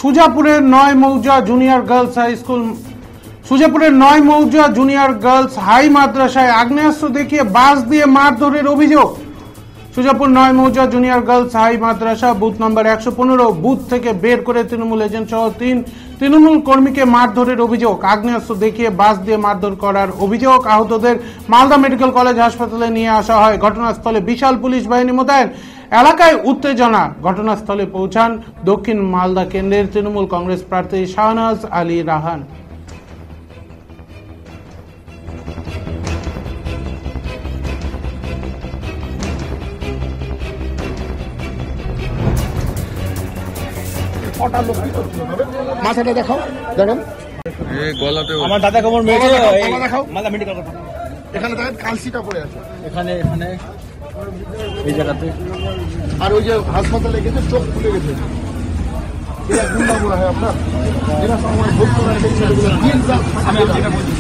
সুজাপুরের 9 মৌজা junior girls high school সুজাপুরের 9 মৌজা junior girls high মাদ্রাসায় আগ্নেয়াস্ত্র দেখিয়ে বাস দিয়ে মারধরের অভিযোগ। সুজাপুর 9 মৌজা জুনিয়র গার্লস হাই মাদ্রাসা বুথ নম্বর 115 বুথ থেকে বের করে তৃণমূল এজেন্ট সহ 3 তৃণমূল কর্মীকে মারধরের অভিযোগ। আগ্নেয়াস্ত্র দেখিয়ে বাস দিয়ে মারধর করার অভিযোগ। আহতদের মালদা মেডিকেল কলেজ হাসপাতালে নিয়ে আসা হয়। ঘটনাস্থলে বিশাল পুলিশ বাহিনী মোতায়েন। এলাকায় উত্তেজনা। ঘটনাস্থলে পৌঁছান দক্ষিণ মালদা কেন্দ্রের তৃণমূল কংগ্রেস প্রার্থী শাহনাজ আলী রাহান। মাথাটা দেখাও, দেখেন আমার দাদা কোমর মেরেছে। দেখাও, মালদা মেডিকেল এখানে দেখেন কালসিটা পড়ে আছে, এখানে এখানে এই জায়গাতে। আর ওই যে হাসপাতালে গেছে চোখ ফুলে গেছে। এটা গুন্ডা মনে হয় আপনার, এরা সময় ভোট করে আমি যেটা বলছি